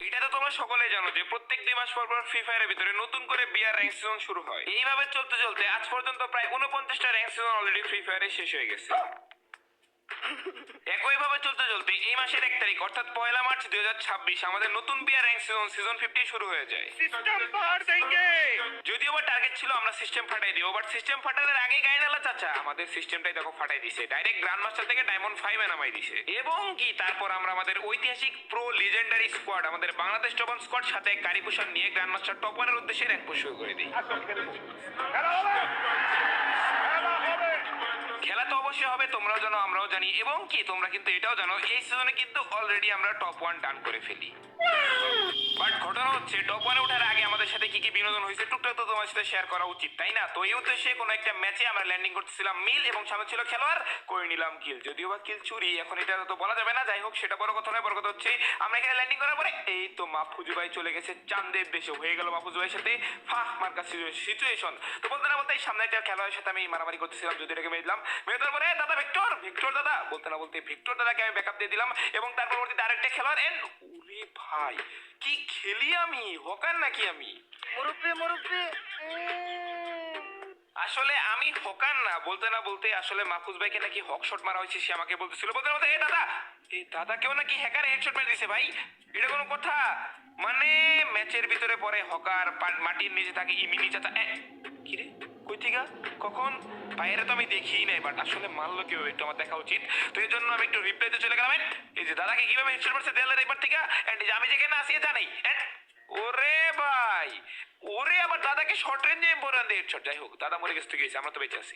এটা তো তোমরা সকলেই জানো যে প্রত্যেক 2 মাস পর পর ফ্রি ফায়ারের ভিতরে নতুন করে বিয়ার র্যাঙ্ক সিজন শুরু হয়। এইভাবে চলতে চলতে আজ পর্যন্ত প্রায় 49টা র্যাঙ্ক সিজন অলরেডি ফ্রি ফায়ারে শেষ হয়ে গেছে। একইভাবে চলতে চলতে এই মাসের 1 তারিখ অর্থাৎ 1 মার্চ 2026 আমাদের নতুন বিয়ার র্যাঙ্ক সিজন 50 শুরু হয়ে যায়। যদিও বা টার্গেট ছিল আমরা সিস্টেম ফাটাই দিব, বাট সিস্টেম ফাটানোর আগে গাইনালা চাচা আমাদের সিস্টেমটাই দেখো ফাটাই দিছে, ডাইরেক্ট গ্র্যান্ড মাস্টার থেকে ডায়মন্ড 5 নামাই দিছে। এবং কি তারপর আমরা আমাদের ঐতিহাসিক প্রো লিজেন্ডারি স্কোয়াড আমাদের বাংলাদেশ টপ স্কোয়াড সাথে গাড়ি পোশাক নিয়ে গ্র্যান্ড মাস্টার টপ 1 এর উদ্দেশ্যে র্যাঙ্ক পুশ শুরু করে দিই। খেলা তো অবশ্যই হবে, তোমরাও জানো আমরাও জানি, এবং কি তোমরা কিন্তু এটাও জানো এই সিজনে কিন্তু অলরেডি আমরা টপ 1 ডান করে ফেলি। বাট ঘটনা হচ্ছে টপ 1 এ ওঠার আগে আমাদের সাথে কি কি বিনোদন হয়েছে টুকটাক তো তোমার সাথে শেয়ার করা উচিত, তাই না? তো এই উদ্দেশ্যে কোনো একটা ম্যাচে আমরা ল্যান্ডিং করতেছিলাম মিল এবং সামনে ছিল খেলোয়াড়, করে নিলাম কিল। যদিও বা কিল চুরি, এখন এটা তো বলা যাবে না, যাই হোক সেটা বড় কথা নয়। বড় কথা হচ্ছে আমরা এখানে ল্যান্ডিং করার পরে এই তো মাহফুজু ভাই চলে গেছে চাঁদের দেশে, হয়ে গেল মাহফুজু ভাইয়ের সাথে ফাহ মার্কা সিচুয়েশন। তো বলতে না বলতে সামনে একটা খেলোয়াড়ের সাথে আমি মারামারি করতেছিলাম, যদি এটাকে মেরে দিলাম, মেরে দেওয়ার পরে দাদা ভিক্টর দাদা বলতে না বলতে ভিক্টর দাদাকে আমি ব্যাকআপ দিয়ে দিলাম এবং তার পরবর্তীতে আরেকটা খেলোয়াড় এন্ড ওরে ভাই কি খেলি আমি, হকার নাকি আমি? আসলে আমি হকার না, বলতে না বলতে আসলে মাহফুজ ভাইকে নাকি হক শট মারা হয়েছে, সে আমাকে বলতেছিল। বলতে না বলতে এই দাদা কেউ নাকি হ্যাকার হেডশট মেরে দিছে ভাই, এটা কোনো কথা? মানে ম্যাচের ভিতরে পরে হকার মাটির নিচে থাকে ইমিনি চাচা, কি রে কই থেকে কখন বাইরে তো আমি দেখিই নাই, বাট আসলে মারলো কেউ একটু আমার দেখা উচিত। তো এই জন্য আমি একটু রিপ্লাইতে চলে গেলাম, এই যে দাদাকে কিভাবে হেডশট মারছে দেয়ালের এবার থেকে, এন্ড আমি যেখানে আসি জানাই, ওরে ভাই ওরে আবার দাদাকে শর্ট রেঞ্জে বোরান দিয়ে হেডশট। যাই হোক দাদা মরে গেছে, তো গেছে, আমরা তো বেঁচে আছি।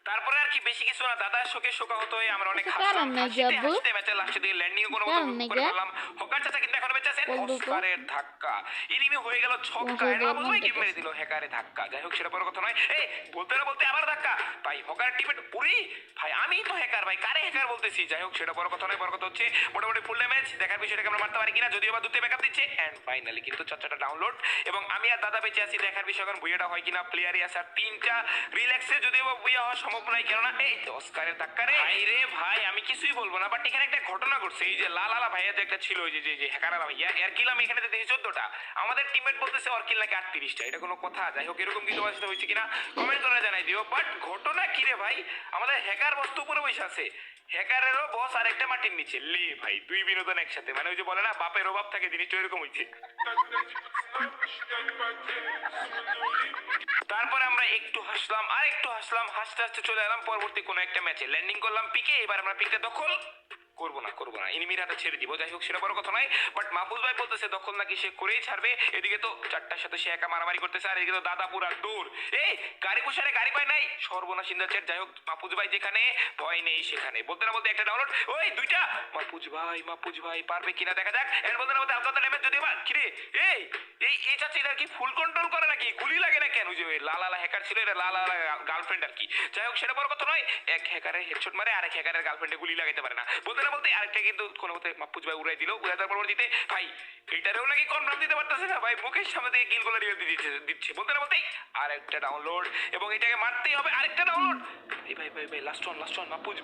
তারপরে আর কি বেশি কিছু না, দাদা শোকে শোকা হতো, আমরা অনেক হাসলাম, হাসতে ম্যাচে লাস্টে দিয়ে ল্যান্ডিং কোনো মতো করে ফেললাম। হকার চাচা কিন্তু এখন বেঁচে আছেন। অস্কারের ধাক্কা ইনিমি হয়ে গেল ছক্কা, না বুঝবে কি মেরে দিল হ্যাকারে ধাক্কা। যাই হোক সেটা বড় কথা নয়। এই বলতে না বলতে আবার ধাক্কা ভাই, হকার টিমমেট উড়ি ভাই, আমি তো হ্যাকার ভাই, কারে হ্যাকার বলতেছি? যাই হোক সেটা বড় কথা নয়, বড় কথা হচ্ছে মোটামুটি ফুল ড্যামেজ দেখার বিষয়টাকে আমরা মারতে পারি কিনা, যদিও বা দুটো ব্যাকআপ দিচ্ছে এন্ড ফাইনালি কিন্তু চাচাটা ডাউনলোড এবং আমি আর দাদা বেঁচে আছি। দেখার বিষয় এখন বুইয়াটা হয় কিনা, প্লেয়ারই আছে আর 3টা রিল্যাক্সে, যদিও বা বুইয়া হওয়া সম্ভব নয়, কেননা এই অস্কারের ধাক্কা রে ভাই রে ভাই, আমি কিছুই বলবো না, বাট এখানে একটা ঘটনা ঘটছে। এই যে লালা ভাইয়া যে একটা ছিল, ওই যে হ্যাকারা ভাইয়া, এর কিল আমি এখানে দেখি 14টা, আমাদের টিমমেট বলতেছে ওর কিল নাকি 38টা, এটা কোনো কথা? যাই হোক এরকম কি তোমার সাথে হয়েছে কিনা কমেন্ট করে জানাই দিও। বাট ঘটনা কি রে ভাই, আমাদের হ্যাকার বস্তু উপরে বসে আছে, হ্যাকারেরও বস আর একটা মাটির নিচে, লে ভাই দুই বিনোদন একসাথে, মানে ওই যে বলে না বাপের অভাব থাকে, জিনিসটা এরকম হয়েছে। তারপরে আমরা একটু হাসলাম আর একটু হাসলাম, হাসতে হাসতে চলে এলাম পরবর্তী কোনো একটা ম্যাচে, ল্যান্ডিং করলাম পিকে। এবার আমরা পিকটা দখল করবো না এনিমির হাতে ছেড়ে দিব। যাই হোক সেটা বড় কথা নয়, বাট মাহফুজ ভাই বলতেছে দখল নাকি সে করেই ছাড়বে। এদিকে তো 4টার সাথে সে একা মারামারি করতেছে, আর এদিকে তো দাদা পুরা দূর, এই গাড়ি পুষারে গাড়ি পায় নাই, সর্বনাশ ইন্দাচের। যাই হোক মাহফুজ ভাই যেখানে ভয় নেই সেখানে, বলতে না বলতে একটা ডাউনলোড, ওই দুইটা মাহফুজ ভাই পারবে কিনা দেখা যাক। এর বলতে না বলতে আলকাতা ড্যামেজ, যদিও বা কিরে এই এই চাচ্ছি এটা কি ফুল কন্ট্রোল করে নাকি, গুলি লাগে না কেন? ওই যে লালা হ্যাকার ছিল, এটা লালা গার্লফ্রেন্ড আর কি। যাই হোক সেটা বড় কথা নয়, এক হ্যাকারের হেডশট মারে আরেক হ্যাকারের গার্লফ্রেন্ডে গুলি লাগাইতে পারে না, বলতে না বলতে আরেকটা কিন্তু কোনো মতে মাহফুজ ভাই উড়াই দিল। উড়াই দেওয়ার পরবর্তীতে ভাই এটারেও নাকি কনফার্ম দিতে পারতেছে না ভাই, মুখের সামনে থেকে কিলগুলো দিচ্ছে। বলতে না বলতেই আরেকটা ডাউনলোড এবং এটাকে মারতেই হবে, আরেকটা ডাউনলোড। এই ভাই লাস্ট ওয়ান মাহফুজ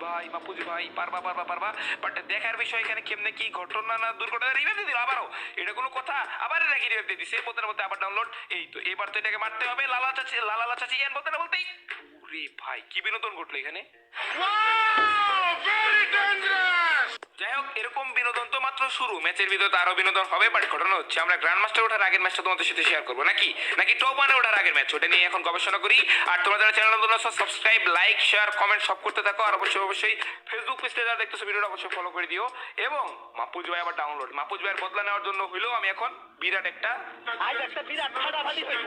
ভাই পারবা। বাট দেখার বিষয় এখানে কেমনে কি ঘটনা না দুর্ঘটনা রিভাইভ দিয়ে দিল আবারও, এটা কোনো কথা? আবার নাকি রিভাইভ দিয়ে দিছে, বলতে না বলতে আবার ডাউনলোড। এই তো এবার তো এটাকে মারতে হবে, লালা চাচি এন, বলতে না বলতেই ওরে ভাই কি বিনোদন ঘটলো এখানে। যাই হোক এরকম বিনোদন তো মাত্র শুরু, ম্যাচের ভিতরে আরো বিনোদন হবে। বাট ঘটনা হচ্ছে আমরা গ্র্যান্ড মাস্টার ওঠার আগের ম্যাচটা তোমাদের সাথে শেয়ার করবো, নাকি টপ 1 ওঠার আগের ম্যাচ, ওটা নিয়ে এখন গবেষণা করি। আর তোমরা যারা চ্যানেল নতুন আছো সাবস্ক্রাইব লাইক শেয়ার কমেন্ট সব করতে থাকো, আর অবশ্যই ফেসবুক পেজে যারা দেখতেছো ভিডিওটা অবশ্যই ফলো করে দিও। এবং মাহফুজ ভাই আবার ডাউনলোড, মাহফুজ ভাইয়ের বদলা নেওয়ার জন্য হইলেও আমি এখন বিরাট একটা ফাটাফাটি হইব।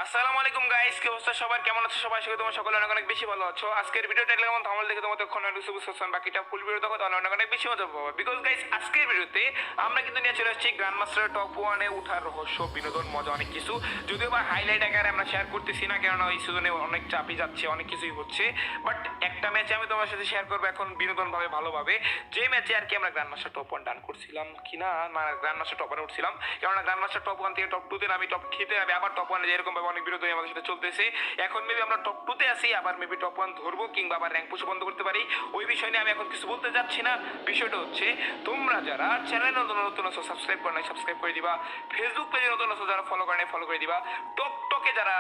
আসসালামু আলাইকুম গাইস, কি অবস্থা সবার, কেমন আছো সবাই? আশা করি তোমরা সকলে অনেক অনেক বেশি ভালো আছো। আজকের ভিডিওটা কেমন থাম্বনেল দেখে তোমাদের কোনো বুঝতে বাকিটা ফুল ভিডিও দেখো তাহলে অনেক অনেক বেশি মজা পাবো। বিকজ গাইস আজকের ভিডিওতে আমরা কিন্তু নিয়ে চলে আসছি গ্র্যান্ড মাস্টার টপ 1 এ ওঠার রহস্য, বিনোদন, মজা অনেক কিছু। যদিও বা হাইলাইট আকারে আমরা শেয়ার করতেছি না, কেননা এই সিজনে অনেক চাপই যাচ্ছে, অনেক কিছুই হচ্ছে। বাট একটা ম্যাচে আমি তোমার সাথে শেয়ার করবো এখন বিনোদন ভাবে, ভালোভাবে, যে ম্যাচে আর কি আমরা গ্র্যান্ড মাস্টার টপ 1 ডান করছিলাম কিনা, না গ্র্যান্ড মাস্টার টপ 1 উঠছিলাম। কেননা গ্র্যান্ড মাস্টার টপ 1 থেকে টপ 2 তে আমি টপ 3 তে আবার টপ 1 এ এরকম ভাবে অনেক বিনোদন আমাদের সাথে চলতেছে। এখন মেবি আমরা টপ 2 তে আছি, আবার মেবি টপ 1 ধরবো কিংবা আবার র্যাঙ্ক পুশ বন্ধ করতে পারি। ওই বিষয় নিয়ে আমি এখন কিছু বলতে যাচ্ছি না। বিষয়টা হচ্ছে তোমরা যারা চ্যানেলে নতুন নতুন আছো সাবস্ক্রাইব করে নাই সাবস্ক্রাইব করে দিবা, ফেসবুক পেজে নতুন আছো যারা ফলো করে নাই ফলো করে দিবা, টকটকে যারা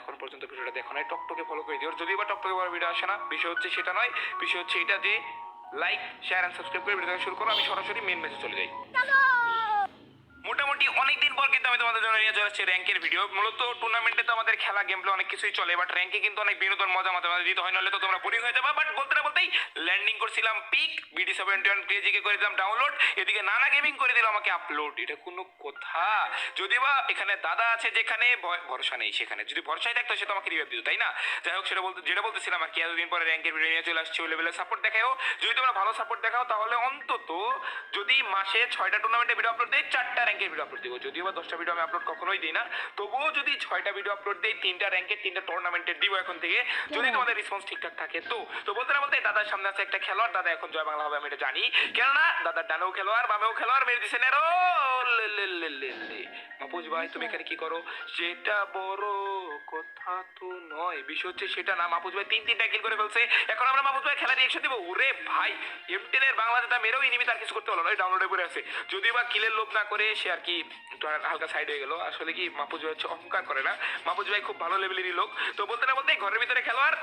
এখন পর্যন্ত ভিডিওটা দেখো নাই টকটকে ফলো করে দিও। যদিও বা টকটকে বড় ভিডিও আসে না, বিষয় হচ্ছে সেটা নয়, বিষয় হচ্ছে এটা যে লাইক শেয়ার এন্ড সাবস্ক্রাইব করে ভিডিওটা শুরু করো। আমি সরাসরি মেন মেসেজ চলে যাই। মোটামুটি অনেকদিন পর কিন্তু আমি তোমাদের জন্য নিয়ে চলে আসছি র্যাঙ্কের ভিডিও। মূলত টুর্নামেন্টে তো আমাদের খেলা গেম প্লে অনেক কিছুই চলে, বাট র্যাঙ্কে কিন্তু অনেক বিনোদন মজা মাঝে মাঝে দিতে হয়, নাহলে তো তোমরা বোরিং হয়ে যাবে। বাট বলতে না বলতেই ল্যান্ডিং করছিলাম পিক, BD71 ক্রেজিকে করে দিলাম ডাউনলোড, এদিকে নানা গেমিং করে দিল আমাকে আপলোড। এটা কোনো কথা? যদি বা এখানে দাদা আছে যেখানে ভরসা নেই সেখানে, যদি ভরসাই থাকতো সে তো আমাকে রিভাইভ দিত, তাই না? যাই হোক, যেটা বলতেছিলাম আর কি, এতদিন পরে র্যাঙ্কের ভিডিও নিয়ে চলে আসছি। ওই লেভেলের সাপোর্ট দেখাও। যদি তোমরা ভালো সাপোর্ট দেখাও তাহলে অন্তত যদি মাসে 6টা টুর্নামেন্টে ভিডিও আপলোড দেয় 4টা র্যাঙ্কের ভিডিও আপলোড দিব। যদিও বা 10টা ভিডিও আমি আপলোড কখনোই দিই না, তবুও যদি 6টা ভিডিও আপলোড দেই, 3টা র্যাঙ্কের 3টা টুর্নামেন্টের দিব এখন থেকে, যদি তোমাদের রেসপন্স ঠিকঠাক থাকে। তো বলতে না বলতে দাদার সামনে আছে একটা খেলোয়াড়। দাদা এখন জয় বাংলা হবে আমি এটা জানি, কেননা দাদার ডানেও খেলোয়াড় বামেও খেলোয়াড়, মেরে দিছে নেরো। মাপুজ ভাই তুমি এখানে কি করো? সেটা বড় কথা তো নয়, বিষয় হচ্ছে সেটা না। মাপুজ ভাই 3-3টা কিল করে ফেলছে। এখন আমরা মাপুজ ভাই খেলা রিয়েকশন দিব। ওরে ভাই, M10 এর বাংলাদেশটা মেরেও ইনিমি তার কিছু করতে হলো না, ডাউনলোডে পড়ে আছে। যদিও বা কিলের লোভ না করে সে আর কি হালকা সাইড হয়ে গেল। আসলে কি মাপুজ ভাই হচ্ছে অহংকার করে না, মাপুজ ভাই খুব ভালো লেভেলেরই লোক। তো বলতে না বলতে ঘরের ভিতরে খেলোয়াড়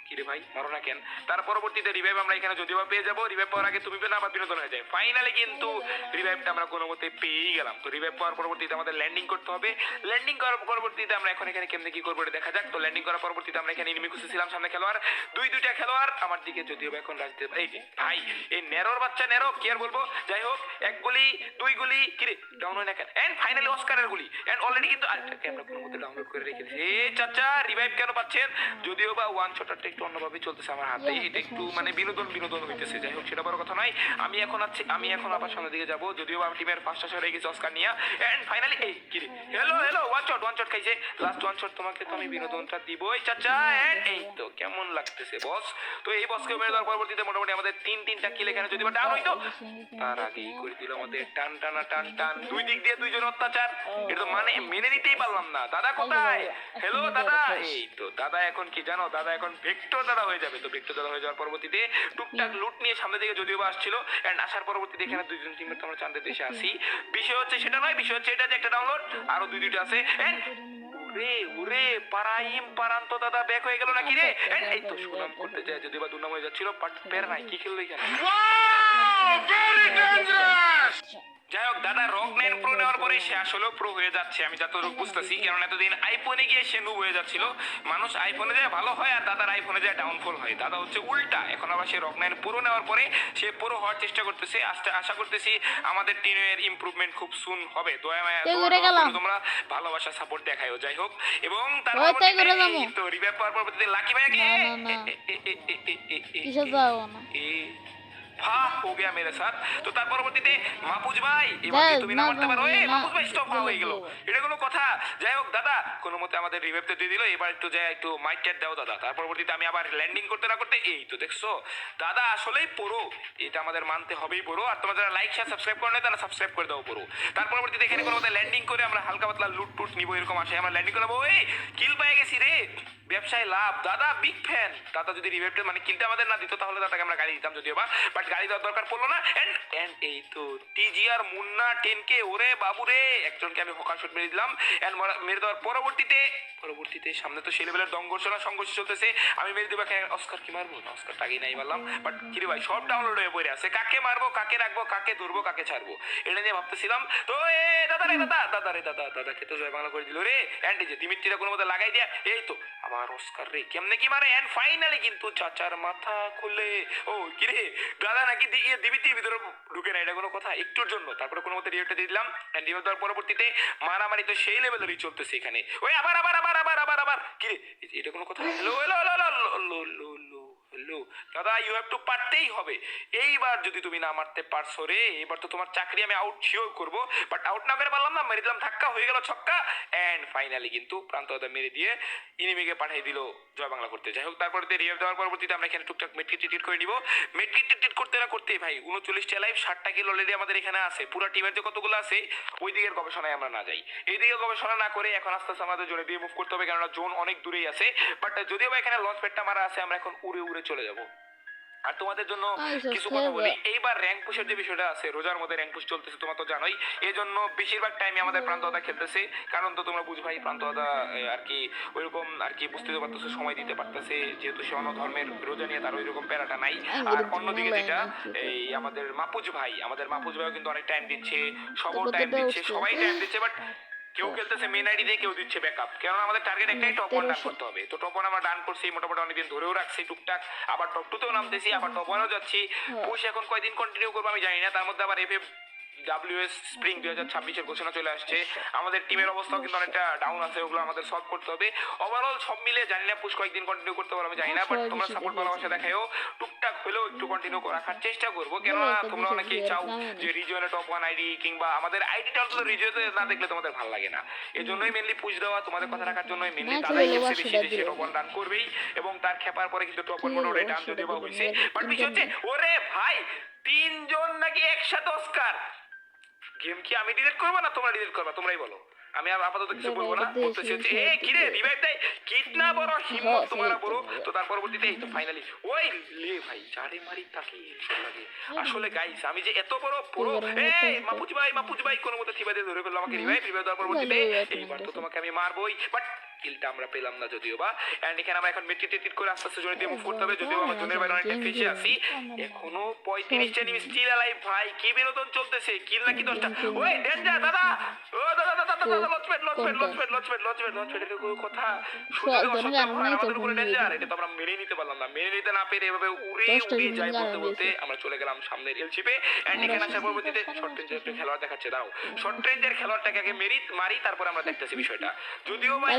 কিরে ভাই মারো না কেন? তার পরবর্তীতে রিভাইভ আমরা এখানে যদিও পেয়ে যাবো। রিভাইভ পাওয়ার আগে তুমি পেলে আবার বিনোদন হয়ে যায়। ফাইনালি কিন্তু রিভাইভটা আমরা কোনো মতে পেয়েই গেলাম। তো রিভাইভ পাওয়ার পরবর্তীতে আমাদের ল্যান্ডিং করতে হবে। ল্যান্ডিং করার পরবর্তীতে আমরা এখন এখানে কেমনে কি করবো এটা দেখা যাক। তো ল্যান্ডিং করার পরবর্তীতে আমরা এখানে এনিমি খুঁজেছিলাম, সামনে খেলোয়াড় দুইটা খেলোয়াড় আমার দিকে, যদিও এখন রাজতে এই ভাই এই নেরোর বাচ্চা নেরো কি আর বলবো। যাই হোক, এক গুলি দুই গুলি কিরে ডাউন হয় না কেন? এন্ড ফাইনালি অস্কারের গুলি। এন্ড অলরেডি কিন্তু আরেকটাকে আমরা কোনো মতে ডাউনলোড করে রেখেছি। এ চাচা রিভাইভ কেন পাচ্ছেন? যদিও বা ওয়ান শটারটা একটু অন্যভাবে চলতেছে আমার হাতে, এটা একটু মানে বিনোদন হইতেছে। যাই হোক, সেটা বড় কথা নয়। আমি এখন আবার সামনের দিকে যাবো, যদিও বা টিমের 5টা শট হয়ে গেছে অস্কার নিয়ে। এন্ড ফাইনালি এই কিরে হ্যালো ওয়ান শট খাইছে, লাস্ট ওয়ান শট। তোমাকে তো আমি বিনোদনটা দিবই চাচা। এন্ড এই তো কেমন লাগতেছে বস? তো এই বসকে মেরে দেওয়ার পরবর্তীতে মোটামুটি আমাদের 3-3টা কিল এখানে যদি বা ডাউন হইতো, তার আগেই করে দিল আমাদের টান দুই দিক দিয়ে দুইজন অত্যাচার। এটা তো মানে মেনে নিতেই পারলাম না। দাদা কোথায়? হ্যালো দাদা। এই তো দাদা এখন কি জানো, দাদা এখন ভেক্টর দাদা হয়ে যাবে। তো ভেক্টর দাদা হয়ে যাওয়ার পরবর্তীতে টুকটাক লুট নিয়ে সামনে দিকে যদিও বা আসছিল। এন্ড আসার পরবর্তীতে এখানে দুইজন টিমের তো আমরা চাঁদের দেশে আসি। বিষয় হচ্ছে সেটা নয়, বিষয় হচ্ছে এটা যে একটা ডাউনলোড আরো দুইটা আছে। ওরে পারাইম পারান্ত দাদা ব্যাক হয়ে গেল নাকি রে? এই তো সুনাম করতে যায়, যদিও বা দুর্নাম হয়ে যাচ্ছিল, বাট পের নাই। কি খেললো এখানে? যাই হোক, দাদা রক 9 প্রো নেওয়ার পরে সে আসলে প্রো হয়ে যাচ্ছে, আমি যতটুকু বুঝতেছি। কারণ এতদিন আইফোনে গিয়ে সে নুব হয়ে যাচ্ছিল। মানুষ আইফোনে যায় ভালো হয় আর দাদার আইফোনে যায় ডাউনফল হয়। দাদা হচ্ছে উল্টা। এখন আবার সে রক 9 প্রো নেওয়ার পরে সে প্রো হওয়ার চেষ্টা করতেছে। আশা করতেছি আমাদের টিমের ইমপ্রুভমেন্ট খুব সুন হবে। দয়া মায়া তোমরা ভালোবাসা সাপোর্ট দেখায়ও। যাই হোক, এবং তারপর তো রিভাইভ পাওয়ার পরবর্তীতে লাকি ভাইয়াকে हो गया मेरे साथ। তো তার পরবর্তীতে মাপুজ ভাই এবার তুমি না মারতে পারো। মাপুজ ভাই স্টপ হয়ে গেল, এটা কোনো কথা? যাই হোক, দাদা কোনো মতে আমাদের রিভাইভটা দিয়ে দিল। এবার একটু যায় একটু মাইক ক্যাট দাও দাদা। তার পরবর্তীতে আমি আবার ল্যান্ডিং করতে না করতে এই তো দেখছো দাদা আসলেই পুরো, এটা আমাদের মানতে হবেই পুরো। আর তোমরা যারা লাইক শেয়ার সাবস্ক্রাইব করে না তারা সাবস্ক্রাইব করে দাও পুরো। তার পরবর্তীতে এখানে কোনো মতে ল্যান্ডিং করে আমরা হালকা পাতলা লুট টুট নিবো, এরকম আসে আমরা ল্যান্ডিং করবো। ওই কিল পেয়ে গেছি রে, ব্যবসায় লাভ। দাদা বিগ ফ্যান। দাদা যদি রিভাইভটা মানে কিলটা আমাদের না দিত তাহলে দাদাকে আমরা গাড়ি দিতাম যদিও বা, বাট গাড়ি দেওয়ার দরকার পড়লো না। এন্ড এই তো TGR মুন্না 10K। ওরে বাবু রে, একজনকে আমি হকার শট মেরে দিলাম। এন্ড মেরে দেওয়ার পরবর্তীতে সামনে তো সেই লেভেলের সংঘর্ষ চলতেছে। আমি মেরে দেবো অস্কার। কি মারবো না, অস্কারটা আগেই নাই মারলাম। বাট কিরে ভাই সব ডাউনলোড হয়ে পড়ে আছে, কাকে মারবো কাকে রাখবো কাকে ধরবো কাকে ছাড়বো এটা নিয়ে ভাবতেছিলাম। তো দাদাকে তো জয় বাংলা করে দিল রে। এন্ড এই যে দিমিত্রিটা কোনো মতো লাগাই দিয়া, এই তো আবার অস্কার রে কেমনে কি মারে। এন্ড ফাইনালি কিন্তু চাচার মাথা খুলে ও কিরে দাদা নাকি দিমিত্রির ভিতরে ঢুকে না, এটা কোনো কথা একটুর জন্য। তারপরে কোনো মতে রিভাইভটা দিয়ে দিলাম, এন্ড রিভাইভ দেওয়ার পরবর্তীতে মারামারি তো সেই লেভেলেরই চলতেছে এখানে। ওই আবার আবার আবার আবার আবার আবার কি রে, এটা কোনো কথা? Hello hello hello hello hello hello দাদা, ইউ হ্যাভ টু পারতেই হবে। এইবার যদি তুমি না মারতে পারছো রে, এবার তো তোমার চাকরি আমি আউট শিওর করবো। বাট আউট না করে পারলাম না, মেরে দিলাম ধাক্কা, হয়ে গেল ছক্কা। এন্ড ফাইনালি কিন্তু প্রান্তটা মেরে দিয়ে ইনিমিকে পাঠিয়ে দিল জয় বাংলা করতে। যাই হোক, তারপরে রিভাইভ দেওয়ার পরবর্তীতে আমরা এখানে টুকটাক মেটকিট টিট করে নিব। মেটকিট টিট করতে না করতেই ভাই 39টা লাইভ 60টা কিল অলরেডি আমাদের এখানে আছে। পুরো টিমের যে কতগুলো আছে ওই দিকের গবেষণায় আমরা না যাই, এই দিকে গবেষণা না করে এখন আস্তে আস্তে আমাদের জোনে দিয়ে মুভ করতে হবে, কেননা জোন অনেক দূরেই আছে। বাট যদিও বা এখানে লঞ্চ প্যাডটা মারা আছে, আমরা এখন উড়ে উড়ে চলে যাব। আর তোমাদের জন্য কিছু কথা বলি, এইবার র্যাঙ্ক পুশের যে বিষয়টা আছে, রোজার মধ্যে র্যাঙ্ক পুশ চলতেছে, তোমরা তো জানোই। এই জন্য বেশিরভাগ টাইমে আমাদের প্রান্তদা খেলতেছে, কারণ তো তোমরা বুঝ ভাই প্রান্তদা আর কি ওইরকম আর কি বুঝতে পারতেছে, সময় দিতে পারতেছে, যেহেতু সে অন্য ধর্মের, রোজা নিয়ে তার ওইরকম প্যারাটা নাই। আর অন্যদিকে যেটা এই আমাদের মাপুজ ভাইও কিন্তু অনেক টাইম দিচ্ছে, সবও টাইম দিচ্ছে, সবাই টাইম দিচ্ছে। বাট কেউ খেলতেছে মেন আইডি দিয়ে, কেউ দিচ্ছে ব্যাকআপ, কেননা আমাদের টার্গেট একটাই, টপ 1 ডান করতে হবে। তো টপ 1 আমরা ডান করছি মোটামুটি অনেকদিন ধরেও রাখছি টুকটাক, আবার টপ 2 তেও নামতেছি, আবার টপ 1 যাচ্ছি। পুশ এখন কয়দিন কন্টিনিউ করবো আমি জানি না, তার মধ্যে আবার এফএফ WS স্প্রিং 2026 ঘোষণা চলে আসছে। আমাদের টিমের অবস্থাও কিন্তু অনেকটা ডাউন আছে, ওগুলো আমাদের সলভ করতে হবে। ওভারঅল সব মিলে জানি না পুশ কয়েকদিন কন্টিনিউ করতে পারবো আমি জানি না, বাট তোমরা সাপোর্ট ভালোবাসা দেখাও, টুকটাক হলেও একটু কন্টিনিউ রাখার চেষ্টা করবো, কেননা তোমরা অনেকেই চাও যে রিজিয়নে টপ 1 আইডি কিংবা আমাদের আইডিটা অন্তত রিজিয়নে না দেখলে তোমাদের ভালো লাগে না। এই জন্যই মেনলি পুশ দেওয়া, তোমাদের কথা রাখার জন্যই মেনলি। দাদাই খেলছে বেশি, সে টপ 1 রান করবেই, এবং তার খেপার পরে কিন্তু টপ 1 মোটামুটি ডান যদিও বা হয়েছে। বাট বিষয় হচ্ছে, ওরে ভাই 3 জন নাকি একসাথে অস্কার। গেম কি আমি ডিলিট করবো না তোমরা ডিলিট করবা? তোমরাই বলো, আমি আর আপাতত কিছু বলবো না। বলতেছি হচ্ছে এ কি রে রিভাইভ দেয়, কিতনা বড় হিম্মত তোমার বড়। তো তার পরবর্তীতে এই তো ফাইনালি ওই লে ভাই চারে মারি তাকে হেডশট লাগে। আসলে গাইস আমি যে এত বড় পুরো এই মাপুজ ভাই কোন মতে থিবা দিয়ে ধরে ফেললো আমাকে। রিভাইভ দেওয়ার পরবর্তীতে এইবার তো তোমাকে আমি মারবই, বাট কিলটা আমরা পেলাম না যদিও বা। এন্ড এখানে আমরা এখন মেট্রিক করে আস্তে আস্তে জোনে দিয়ে মুভ করতে হবে, যদিও আমার জোনের বাইরে অনেকটা ফেসে আছি। এখনো 35টা নিমি স্টিল অ্যালাইভ ভাই, কি বিনোদন চলতেছে, কিল নাকি 10টা। ওই ডেঞ্জার দাদা, ও দাদা দাদা দাদা লঞ্চপ্যাড এর কথা শুনতে অসম্ভব হয়, আমাদের উপরে ডেঞ্জার। এটা তো আমরা মেনে নিতে পারলাম না, মেনে নিতে না পেরে এভাবে উড়ে উড়ে যাই বলতে বলতে আমরা চলে গেলাম সামনের এলচিপে। এন্ড এখানে আসার পরবর্তীতে শর্ট রেঞ্জের একটা খেলোয়াড় দেখাচ্ছে, দাও শর্ট রেঞ্জের খেলোয়াড়টাকে আগে মারি, তারপর আমরা দেখতেছি বিষয়টা। যদিও বা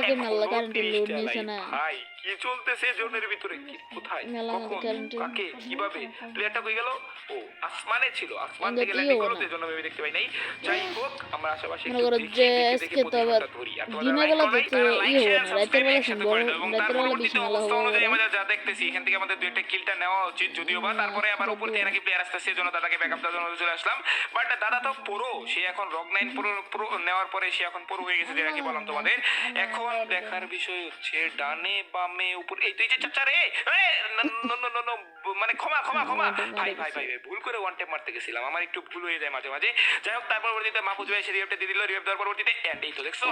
ভাই কি চলতেছে জোনের ভিতরে, কোথায়, কখন, কাকে, কিভাবে প্লেয়ারটা কই গেল? ও আসমানে ছিল, আসমান থেকে ল্যান্ডিং করলো, এজন্য আমি দেখতে পাই নাই। যাই হোক আমরা আশেপাশে একটু দেখি প্রতিশোধটা ধরি। আর তোমাদের লাইক শেয়ার সাবস্ক্রাইব একসাথে করে দাও, এবং তার পরবর্তীতে অবস্থা অনুযায়ী আমরা যা দেখতেছি এখান থেকে আমাদের 2টা কিলটা নেওয়া উচিত, যদিও বা তারপরে আবার উপর থেকে নাকি প্লেয়ার আসতেছে, সেজন্য দাদাকে ব্যাকআপ দেওয়ার জন্য চলে আসলাম। বাট দাদা তো পুরো, সে এখন রক 9 পুরো নেওয়ার পরে সে এখন পুরো হয়ে গেছে, যেটা কি বললাম তোমাদের। এখন দেখার বিষয় হচ্ছে ডানে বামে উপরে, এই তুই যে চাচা রে, মানে ক্ষমা ভাই ভুল করে ওয়ান ট্যাপ মারতে গেছিলাম, আমার একটু ভুল হয়ে যায় মাঝে মাঝে। যাই হোক তারপর পরবর্তীতে মাহফুজ ভাই এসে রিভাইভটা দিয়ে দিল, রিভাইভ দেওয়ার পরবর্তীতে এন্ড এই তো দেখছো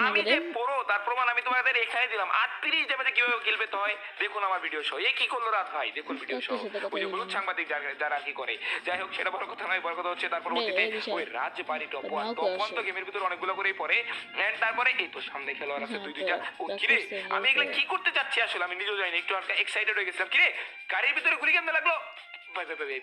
আমি যে পুরো, তার প্রমাণ আমি তোমাদের এখানে দিলাম। 38 ড্যামেজে কিভাবে কিল পেতে হয় দেখুন আমার ভিডিও সহ। এই কি করলো রাত ভাই, দেখুন ভিডিও সহ, ওই যে হলুদ সাংবাদিক যারা কি করে। যাই হোক সেটা বড় কথা নয়, বড় কথা হচ্ছে তার পরবর্তীতে ওই রাজবাড়ি টপ 1 তো গেমের ভিতর অনেকগুলো করেই পড়ে। এন্ড তারপরে এই তো সামনে খেলোয়াড় আছে 2-2টা। ও কিরে আমি এগুলা কি করতে চাচ্ছি আসলে আমি নিজেও জানি, একটু হালকা এক্সাইটেড হয়ে গেছিলাম। কিরে গাড়ির ভিতরে ঘুরে কেমন লাগলো ভাই,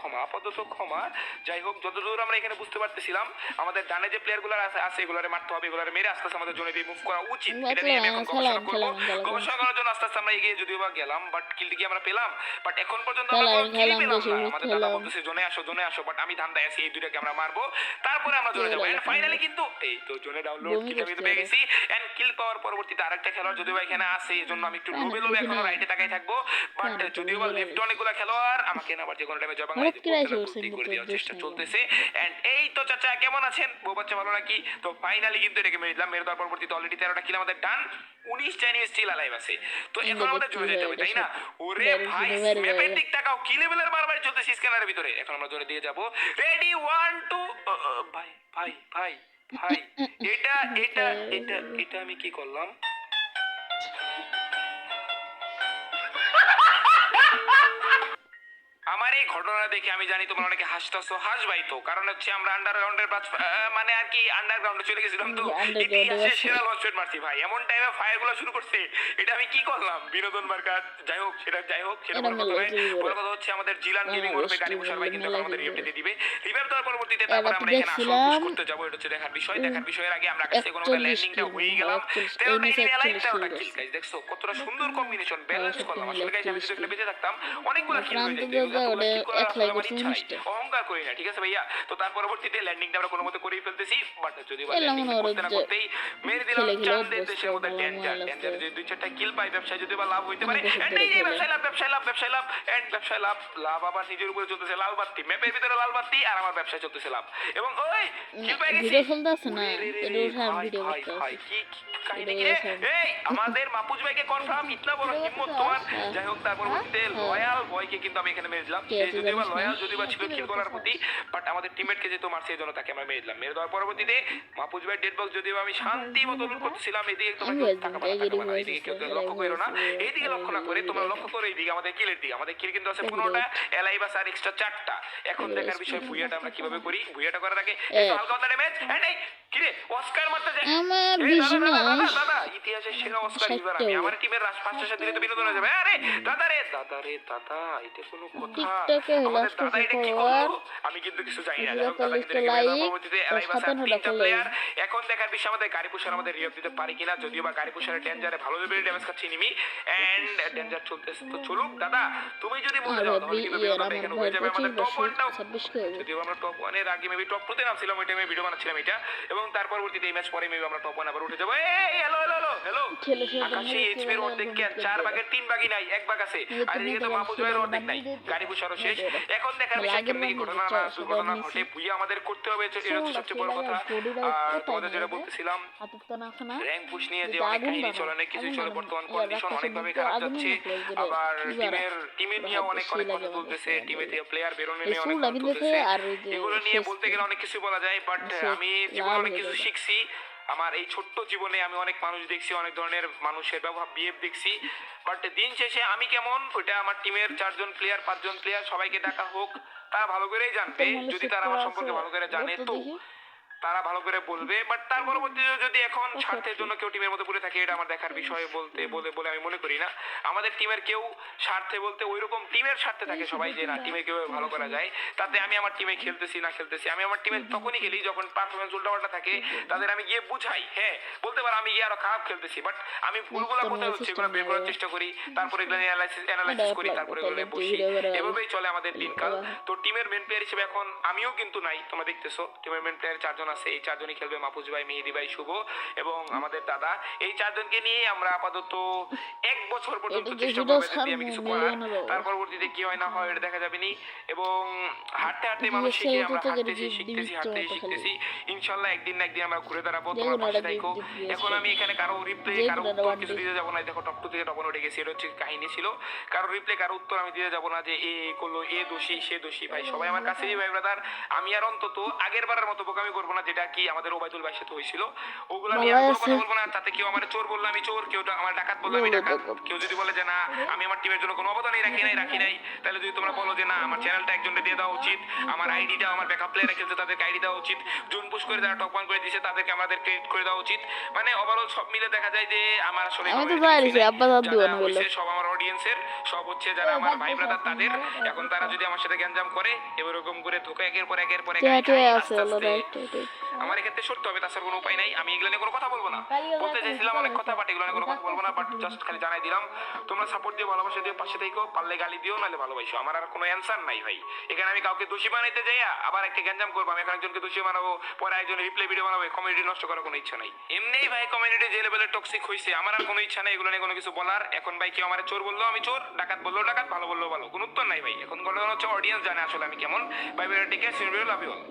ক্ষমা আপাতত ক্ষমা। যাই হোক যতদূর আমরা এখানে বুঝতে পারতেছিলাম আমাদের ডানে যে প্লেয়ার গুলো আছে এগুলারে মারতে হবে, এগুলারে মেরে আস্তে আস্তে আমাদের জোনে দিয়ে মুভ করা উচিত। এটা নিয়ে আমি এখন গবেষণা করবো, গবেষণা করার জন্য আস্তে আস্তে আমরা এগিয়ে যদিও বা গেলাম, বাট কিলটি কি আমরা পেলাম? বাট এখন পর্যন্ত আমরা কোনো কিল পেলাম না। আমাদের দাদা বলতেছে জোনে আসো, বাট আমি ধান্দায় আছি এই দুইটাকে আমরা মারবো, তারপরে আমরা জোনে যাবো। এন্ড ফাইনালি কিন্তু এই তো জোনে ডাউনলোড কিলটা কিন্তু পেয়ে গেছি। এন্ড কিল পাওয়ার পরবর্তীতে আরেকটা খেলোয়াড় যদিও বা এখানে আছে, এজন্য আমি একটু লোভে এখনো রাইটে তাকাই থাকবো। বাট যদিও বা লেফট অনেকগুলো খেলোয়াড় আমাকে না আবার যে কোনো টাইমে জয় বাংলা করে দেওয়ার চেষ্টা চলতেছে। এন্ড এই তো চাচা কেমন আছেন, বউ বাচ্চা ভালো নাকি? তো ফাইনালি কিন্তু এটাকে মেরে দিলাম, মেরে দেওয়ার পরবর্তীতে অলরেডি 13টা কিল আমাদের ডান, 19টা এনিমি স্টিল অ্যালাইভ আছে। তো এখন আমাদের জোনে যেতে হবে তাই না? ওরে ভাই ম্যাপের দিক তাকাও, কি লেভেলের মারামারি চলতেছে স্ক্যানারের ভিতরে। এখন আমরা জোনে দিয়ে যাব, রেডি 1 2 ভাই এটা আমি কি করলাম? আমার এই ঘটনা দেখে আমি জানি তোমরা অনেকে হাসতেছো, হাসবাই তো, কারণ হচ্ছে আমরা আন্ডারগ্রাউন্ডের মানে আর কি আন্ডারগ্রাউন্ডে চলে গেছিলাম তো আন্ডারগ্রাউন্ডে ইতিহাসে সেরা লঞ্চপ্যাড মারছি ভাই, এমন টাইমে ফায়ার গুলো শুরু করছে, এটা আমি কি করলাম বিনোদন মার্কা। যাই হোক সেটা বড় কথা নয়, বড় কথা হচ্ছে আমাদের জিলান গেমিং ওরফে গাড়ি পুষার ভাই কিন্তু এখন আমাদের রিভিউ দিয়ে দিবে। রিভিউ দেওয়ার পরবর্তীতে তারপর আমরা এখানে আসল পুশ করতে যাব, এটা হচ্ছে দেখার বিষয়। দেখার বিষয়ের আগে আমরা কাছে কোনো ল্যান্ডিংটা হয়ে গেলাম, 13টা এনিমি লাইভ 13টা কিল গাইস, দেখছো কতটা সুন্দর কম্বিনেশন ব্যালেন্স করলাম। আসলে গাইস আমি যদি এখানে বেঁচে থাকতাম অনেকগুলা কিল হয়ে যেত, এগুলো কিল করার আসলে আমার ইচ্ছা নাই, অহংকার করি না, ঠিক আছে ভাইয়া। তো তার পরবর্তীতে ল্যান্ডিংটা আমরা কোনো মতে করেই ফেলতেছি, বাট যদি বা ল্যান্ডিং করতে না করতেই মেরে দিলাম চাঁদের দেশের মধ্যে ডেঞ্জার যদি 2-4টা কিল পাই, ব্যবসায় যদি বা লাভ হইতে পারে, এন্ড এই যে ব্যবসায় লাভ এন্ড ব্যবসায় লাভ আবার নিজের উপরে চলতেছে লাল বাতি, ম্যাপের ভিতরে লাল বাতি, আর আমার ব্যবসায় চলতেছে লাভ। এবং ওই কিল পাই গেছি, ভিডিও চলতেছে না, এটা উঠা ভিডিও হাই করতেছে। কি কাহিনী কি রে? এই আমাদের মাপুজ ভাইকে কনফার্ম, ইতনা বড় হিম্মত তোমার। যাই হোক তার পরবর্তীতে লয়াল বয়কে কিন্তু আমি এখানে মেরে দিলাম, সে যদিও বা লয়াল যদিও বা ছিল কিল করার প্রতি, বাট আমাদের টিমমেটকে যেহেতু মারছে এই জন্য তাকে আমরা মেরে দিলাম। মেরে দেওয়ার পরবর্তীতে মাপুজ ভাই ডেড বক্স যদিও আমি শান্তি মতো লুট করতেছিলাম, এদিকে তোমরা কেউ টাকা পানা, এদিকে কেউ লক্ষ্য করো না, এইদিকে লক্ষ্য না করে তোমরা লক্ষ্য করো এইদিকে আমাদের কিলের দিকে। আমাদের কিল কিন্তু আছে 15টা, এলাই বাস আর এক্সট্রা 4টা। এখন দেখার বিষয় ভুইয়াটা আমরা কিভাবে করি। ভুইয়াটা করার আগে একটু হালকা মাত্রা ড্যামেজ, এন্ড এই কিরে অস্কার মারতে যায় আমার এই বিজনেস দাদা ইতিহাসের সেরা অস্কার ইভার আমি, আমার টিমের পাঁচটা সাথে দিলে তো বিনোদন হয়ে যাবে। আরে দাদা এটা কোনো কথা? টিকটকে আমাদের দাদা এটা কি করলো আমি কিন্তু কিছু জানি না। দাদা কিন্তু পরবর্তীতে এলাইবাস আর 3টা প্লেয়ার। এখন দেখার বিষয় আমাদের গাড়ি পুষার আমাদের রিভাইভ দিতে পারি কিনা, যদিও বা গাড়ি পুষারের ডেঞ্জারে ভালো লেভেলের ড্যামেজ খাচ্ছে এনিমি, এন্ড ডেঞ্জার চলতেছে তো চলুক। দাদা তুমি যদি মরে যাও তাহলে কিন্তু বিনোদনটা এখানে হয়ে যাবে আমাদের টপ 1টাও, যদিও আমরা টপ 1 এর আগে মেবি টপ 2 তে নামছিলাম, ওই টাইমে ভিডিও বানাচ্ছিলাম এটা, এবং তার পরবর্তীতে এই ম্যাচ পরে মেবি আমরা টপ 1 আবার উঠে যাবো। এই হ্যালো আকাশে এইচপি এর অর্ধেক কি 4 ভাগের 3 ভাগই নাই, 1 ভাগ আছে, আর এদিকে তো মাহফুজ ভাইয়ের অর্ধেক নাই, গাড়ি পুষারও শেষ। এখন দেখার বিষয় কেমন কি ঘটনা না দুর্ঘটনা ঘটে ভুইয়া আমাদের করতে হবে, এটা হচ্ছে সবচেয়ে বড় কথা। আর তোমাদের যেটা বলতেছিলাম র্যাঙ্ক পুশ নিয়ে যে অনেক কাহিনী চলে, অনেক কিছু চলে, বর্তমান কন্ডিশন অনেকভাবে খারাপ যাচ্ছে, আবার টিমের নিয়ে অনেক কথা তুলতেছে, টিমে থেকে প্লেয়ার বেরোনো নিয়ে অনেক কথা তুলতেছে, এগুলো নিয়ে বলতে গেলে অনেক কিছু বলা যায়, বাট আমি জীবনে অনেক কিছু শিখছি। আমার এই ছোট্ট জীবনে আমি অনেক মানুষ দেখছি, অনেক ধরনের মানুষের ব্যবহার বিহেভ দেখছি, বাট দিন শেষে আমি কেমন ওইটা আমার টিমের 4জন প্লেয়ার 5জন প্লেয়ার সবাইকে ডাকা হোক, তারা ভালো করেই জানবে, যদি তারা আমার সম্পর্কে ভালো করে জানে তো তারা ভালো করে বলবে। বাট তার পরবর্তীতে যদি এখন স্বার্থের জন্য কেউ টিমের মধ্যে পড়ে থাকে, এটা আমার দেখার বিষয় বলে আমি মনে করি না। আমাদের টিমের কেউ স্বার্থে বলতে ওইরকম টিমের স্বার্থে থাকে সবাই, যে না টিমে কেউ ভালো করা যায়, তাতে আমি আমার টিমে খেলতেছি না খেলতেছি, আমি আমার টিমে তখনই খেলি যখন পারফরমেন্স উল্টাপাল্টা থাকে, তাদের আমি গিয়ে বুঝাই, হ্যাঁ বলতে পারো আমি গিয়ে আরো খারাপ খেলতেছি, বাট আমি ভুলগুলো কোথায় হচ্ছে এগুলো বের করার চেষ্টা করি, তারপরে এগুলো অ্যানালাইসিস করি, তারপরে এগুলো বসি, এভাবেই চলে আমাদের দিনকাল। তো টিমের মেন প্লেয়ার হিসেবে এখন আমিও কিন্তু নাই, তোমরা দেখতেছো টিমের মেন প্লেয়ার 4জন আছে, এই 4জনই খেলবে, মাহফুজ ভাই, মেহেদি ভাই, শুভ এবং আমাদের দাদা। এই 4জনকে নিয়ে আমরা আপাতত 1 বছর পর্যন্ত চেষ্টা করবো যদি আমি কিছু করার, তার পরবর্তীতে কি হয় না হয় এটা দেখা যাবে নি। এবং হাঁটতে হাঁটতে মানুষ শিখে, আমরা হাঁটতেছি শিখতেছি, ইনশাল্লাহ একদিন না একদিন আমরা ঘুরে দাঁড়াবো, তোমার পাশে থাকো। এখন আমি এখানে কারো রিপ্লে কারো উত্তর কিছু দিতে যাবো না, দেখো টপ 2 থেকে টপ 1 উঠে গেছি, এটা হচ্ছে কাহিনী ছিল। কারো রিপ্লে কারো উত্তর আমি দিতে যাবো না যে এ করলো, এ দোষী সে দোষী, ভাই সবাই আমার কাছেই ভাই ব্রাদার। আমি আর অন্তত আগের বারের মতো বোকামি করবো না, যেটা কি আমাদের ওবাইদুল ভাইয়ের সাথে হয়েছিল, ওগুলো নিয়ে আমি কথা বলবো না। তাতে কেউ আমার চোর বললো আমি চোর, কেউ আমার ডাকাত বললো আমি ডাকাত, কেউ যদি বলে যে না আমি আমার টিমের জন্য কোনো অবদানই রাখি নাই, তাহলে যদি তোমরা বলো যে না আমার চ্যানেলটা একজনকে দিয়ে দেওয়া উচিত, আমার আইডিটা আমার ব্যাকআপ প্লেয়ার খেলছে তাদেরকে আইডি দেওয়া উচিত, জোন পুশ করে যারা টপ 1 করে দিয়েছে তাদেরকে আমাদের ক্রেডিট করে দেওয়া উচিত, মানে ওভারঅল সব মিলে দেখা যায় যে আমার আসলে সব আমার অডিয়েন্সের সব হচ্ছে যারা আমার ভাই ব্রাদার তাদের। এখন তারা যদি আমার সাথে গ্যাঞ্জাম করে এরকম করে ধোকা একের পর এক আমার এক্ষেত্রে সরতে হবে, তাছাড়া কোনো উপায় নাই। আমি এগুলো নিয়ে কোনো কথা বলবো না, বলতে চাইছিলাম অনেক কথা, বাট এগুলো নিয়ে কোনো কথা বলবো না, বাট জাস্ট খালি জানাই দিলাম তোমরা সাপোর্ট দিও, ভালোবাসা দিও, পাশে থেকো, পারলে গালি দিও নাহলে ভালোবাসো, আমার আর কোনো অ্যান্সার নাই ভাই। এখানে আমি কাউকে দোষী বানাইতে যাই আবার একটা গ্যাঞ্জাম করবো, আমি এখন একজনকে দোষী বানাবো, পরে একজনের রিপ্লে ভিডিও বানাবো, কমিউনিটি নষ্ট করার কোনো ইচ্ছা নাই। এমনিই ভাই কমিউনিটি যে লেভেলের টক্সিক হয়েছে, আমার আর কোনো ইচ্ছা নাই এগুলো নিয়ে কোনো কিছু বলার। এখন ভাই কেউ আমার চোর বললো আমি চোর, ডাকাত বললো ডাকাত, ভালো বললো ভালো, কোনো উত্তর নাই ভাই। এখন ঘটনা হচ্ছে অডিয়েন্স জানে আসলে আমি কেমন। ভাই take care, love you all.